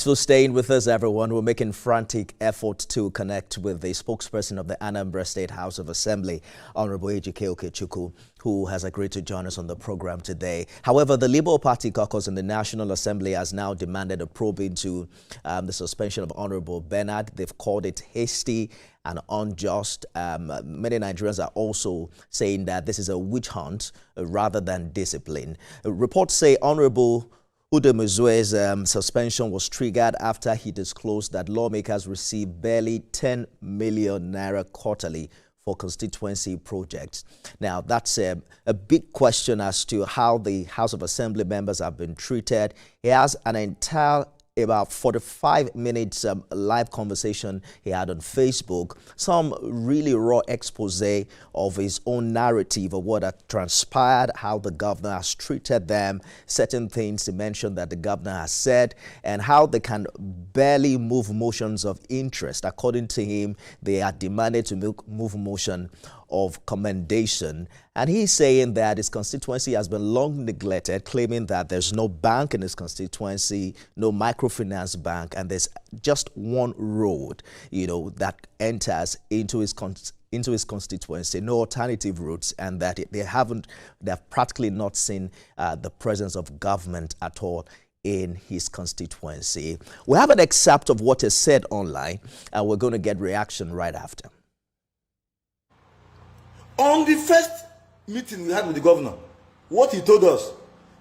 Thanks for staying with us, everyone. We're making frantic effort to connect with the spokesperson of the Anambra State House of Assembly, Honorable Ejike Okechukwu, who has agreed to join us on the program today. However, the Labour Party caucus in the National Assembly has now demanded a probe into the suspension of Honorable Bernard. They've called it hasty and unjust. Many Nigerians are also saying that this is a witch hunt rather than discipline. Reports say Honorable Udemezue's suspension was triggered after he disclosed that lawmakers receive barely 10 million naira quarterly for constituency projects. Now, that's a big question as to how the House of Assembly members have been treated. He has an entire about 45 minutes live conversation he had on Facebook, some really raw expose of his own narrative of what had transpired, how the governor has treated them, certain things he mentioned that the governor has said, and how they can barely move motions of interest. According to him, they are demanded to move motion of commendation, and he's saying that his constituency has been long neglected, claiming that there's no bank in his constituency, no microfinance bank, and there's just one road, that enters into his constituency, no alternative routes, and that they have practically not seen the presence of government at all in his constituency. We have an excerpt of what is said online, and we're going to get reaction right after. On the first meeting we had with the governor, what he told us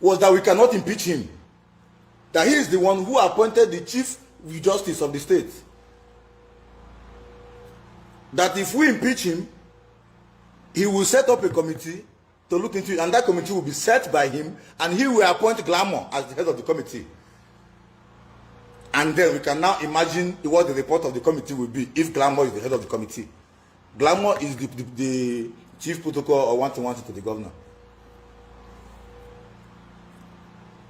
was that we cannot impeach him, that he is the one who appointed the Chief Justice of the state, that if we impeach him, he will set up a committee to look into it, and that committee will be set by him, and he will appoint Glamour as the head of the committee. And then we can now imagine what the report of the committee will be if Glamour is the head of the committee. Glamour is the chief protocol or one-to-one to the governor.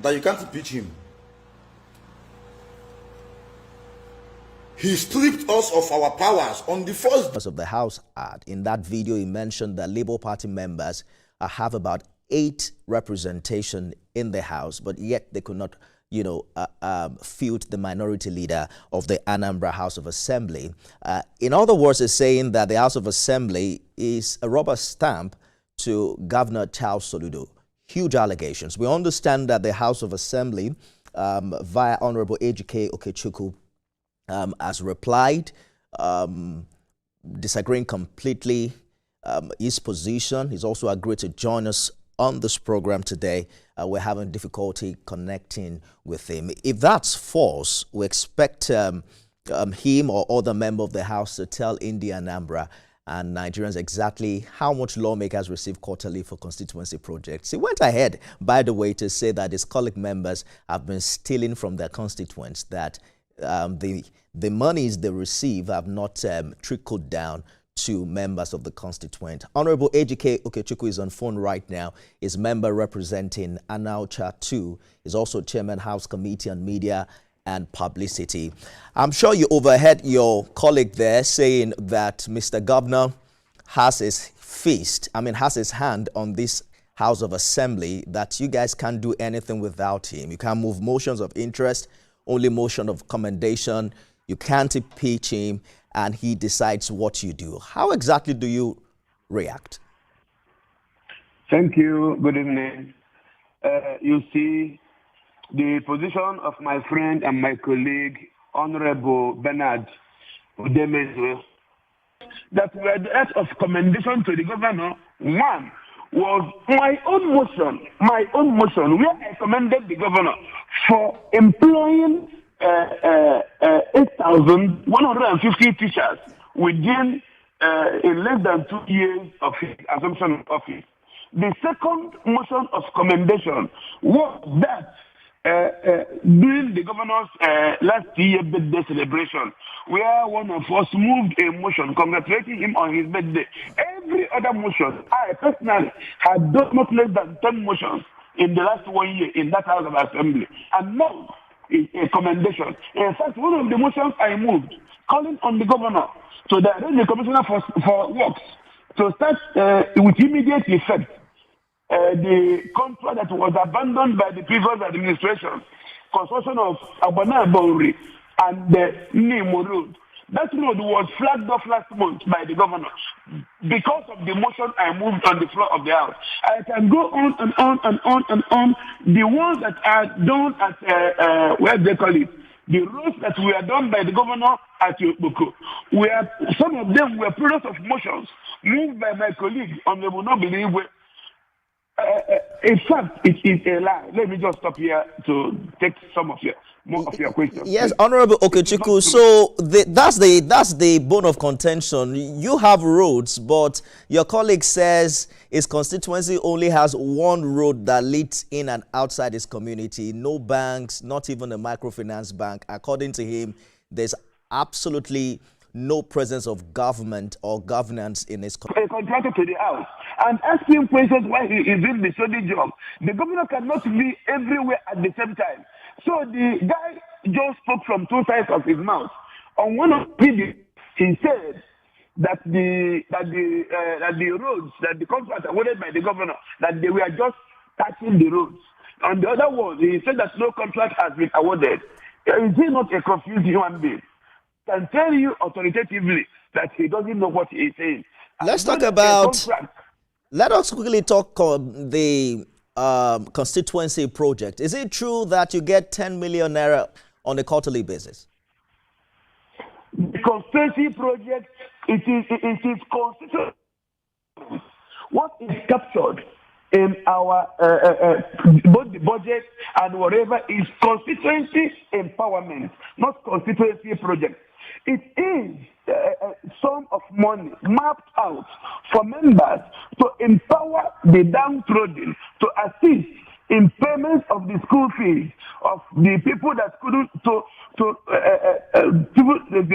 That you can't impeach him. He stripped us of our powers on the first of the House ad. In that video, he mentioned that Labour Party members have about 8 representation in the House, but yet they could not field the minority leader of the Anambra House of Assembly. In other words, it's saying that the House of Assembly is a rubber stamp to Governor Charles Soludo. Huge allegations. We understand that the House of Assembly, via Honorable Ejike Okechukwu, has replied, disagreeing completely his position. He's also agreed to join us on this program today. We're having difficulty connecting with him. If that's false, we expect him or other member of the House to tell India Anambra and Nigerians exactly how much lawmakers receive quarterly for constituency projects. He went ahead, by the way, to say that his colleague members have been stealing from their constituents, that the monies they receive have not trickled down to members of the constituent. Honorable Ejike Okechukwu is on phone right now. Is member representing Anambra 2. Is also chairman House Committee on Media and Publicity. I'm sure you overheard your colleague there saying that Mr. Governor has has his hand on this House of Assembly, that you guys can't do anything without him. You can't move motions of interest, only motion of commendation. You can't impeach him, and he decides what you do. How exactly do you react? Thank you. Good evening. You see, the position of my friend and my colleague, Honorable Bernard Udemezue, that were the acts of commendation to the governor. One was my own motion, where I commended the governor for employing 8,150 teachers within in less than 2 years of his assumption of office. The second motion of commendation was that during the governor's last year birthday celebration, where one of us moved a motion congratulating him on his birthday. Every other motion, I personally had done not less than 10 motions in the last 1 year in that House of Assembly, and now is a commendation. In fact, one of the motions I moved, calling on the governor to direct the commissioner for works to start with immediate effect the contract that was abandoned by the previous administration construction of Abana Boundary and the Nimo Road. That road was flagged off last month by the governor. Because of the motion I moved on the floor of the House. I can go on and on and on and on. The ones that are done at, where they call it, the roads that were done by the governor at Yokboko, some of them were products of motions moved by my colleague on the Monobili. In fact, it is a lie. Let me just stop here to take more of your questions. Yes, Honorable Okechukwu. So that's the bone of contention. You have roads, but your colleague says his constituency only has one road that leads in and outside his community. No banks, not even a microfinance bank. According to him, there's absolutely no presence of government or governance in his community. A contractor to the house and asking questions why he is doing the study job. The governor cannot be everywhere at the same time. So the guy just spoke from two sides of his mouth. On one of the videos, he said that the roads, that the contract awarded by the governor, that they were just touching the roads. On the other one, he said that no contract has been awarded. Is he not a confused human being? Can tell you authoritatively that he doesn't know what he is saying. Let us quickly talk on the constituency project. Is it true that you get 10 million naira on a quarterly basis? The constituency project, it is constituency. What is captured in our both the budget and whatever is constituency empowerment, not constituency project. It is a sum of money mapped out for members to empower the downtrodden, to assist in payments of the school fees of the people that couldn't, the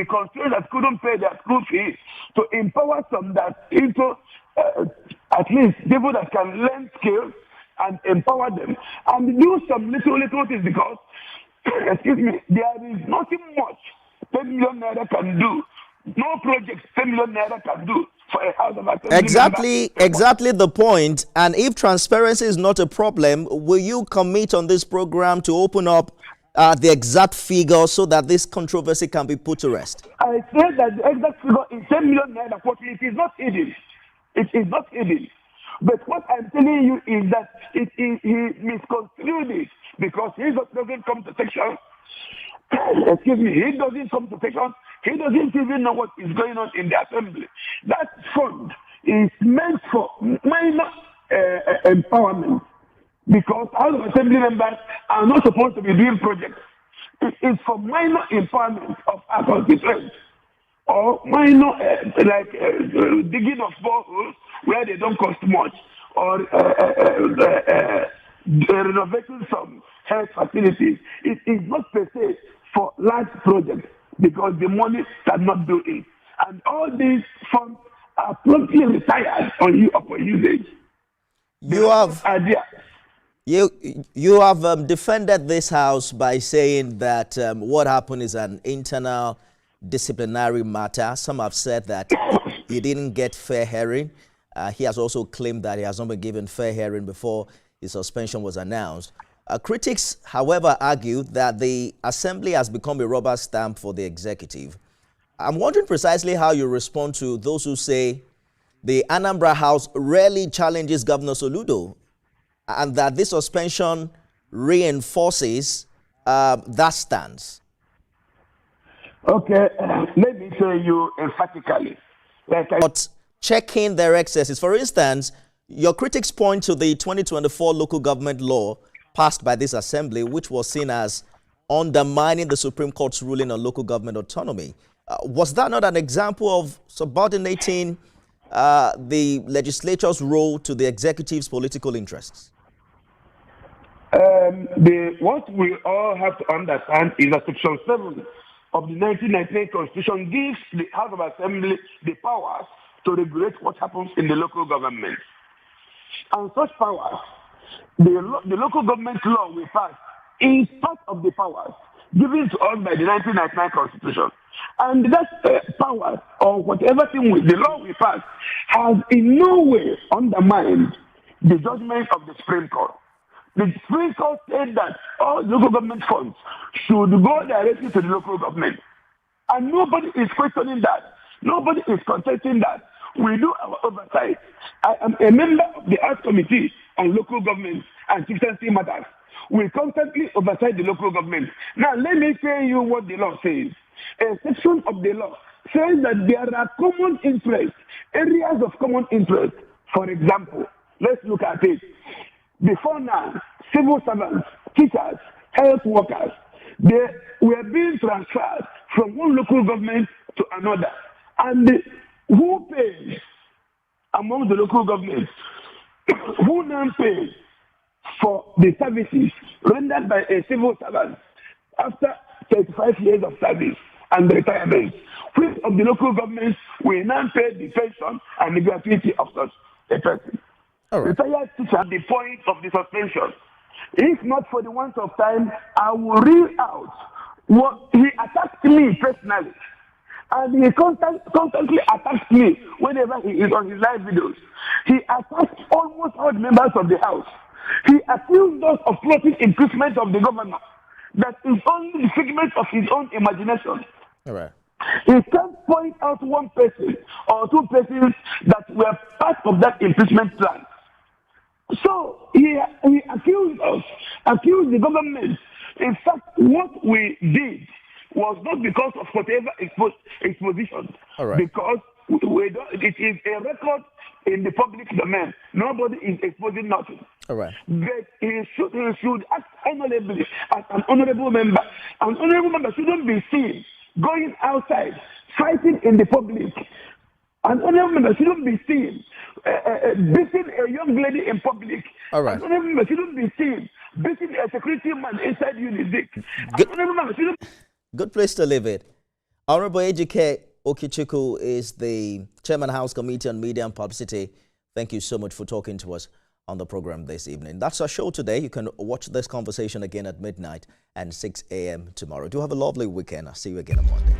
constituents that couldn't pay their school fees, to empower some that into at least people that can learn skills and empower them and do some little things because, excuse me, there is nothing much 10 million naira can do. No project 10 million naira can do for a house of assembly. Exactly the point. And if transparency is not a problem, will you commit on this program to open up the exact figure so that this controversy can be put to rest? I said that the exact figure is 10 million naira. It is not hidden. It is not hidden. But what I'm telling you is that he misconstrued it because he doesn't come to section. Excuse me, he doesn't come to section. He doesn't even know what is going on in the assembly. That fund is meant for minor empowerment because House of Assembly members are not supposed to be doing projects. It is for minor empowerment of our constituents or minor digging of boreholes where they don't cost much or renovating some health facilities. It is not per se for large projects because the money cannot do it. And all these funds are promptly retired upon usage. You have defended this house by saying that what happened is an internal disciplinary matter. Some have said that he didn't get fair hearing. He has also claimed that he has not been given fair hearing before his suspension was announced. Critics, however, argue that the assembly has become a rubber stamp for the executive. I'm wondering precisely how you respond to those who say the Anambra House rarely challenges Governor Soludo and that this suspension reinforces that stance. Okay, let me tell you emphatically. But checking their excesses. For instance, your critics point to the 2024 local government law passed by this assembly, which was seen as undermining the Supreme Court's ruling on local government autonomy. Was that not an example of subordinating the legislature's role to the executive's political interests? What we all have to understand is that Section 7 of the 1998 Constitution gives the House of Assembly the powers to regulate what happens in the local government. And such powers, the local government law we passed is part of the powers given to us by the 1999 Constitution. And that power, or whatever thing the law we passed, has in no way undermined the judgment of the Supreme Court. The Supreme Court said that all local government funds should go directly to the local government. And nobody is questioning that. Nobody is contesting that. We do our oversight. I am a member of the House Committee on Local Government and Chieftaincy Matters. We constantly oversight the local government. Now, let me tell you what the law says. A section of the law says that there are common interests, areas of common interest. For example, let's look at it. Before now, civil servants, teachers, health workers, they were being transferred from one local government to another. And who pays among the local governments? Who now pays for the services rendered by a civil servant after 35 years of service and retirement? Which of the local governments will now pay the pension and the gratuity of such a person? Right. Retired teacher, the point of the suspension. If not for the want of time, I will read out what he attacked me personally. And he constantly attacks me whenever he is on his live videos. He attacks almost all members of the House. He accused us of plotting impeachment of the governor. That is only the figment of his own imagination. All right. He can't point out one person or two persons that were part of that impeachment plan. So he accused us, accused the government. In fact, what we did was not because of whatever exposition. All right. Because it is a record in the public domain. Nobody is exposing nothing. All right. But he should act honorably as an honorable member. An honorable member shouldn't be seen going outside, fighting in the public. An honorable member shouldn't be seen beating a young lady in public. All right. An honorable member shouldn't be seen beating a security man inside Unizik. Good place to leave it. Honorable Ejike Okichukwu is the Chairman House Committee on Media and Publicity. Thank you so much for talking to us on the program this evening. That's our show today. You can watch this conversation again at midnight and 6 a.m. tomorrow. Do have a lovely weekend. I'll see you again on Monday.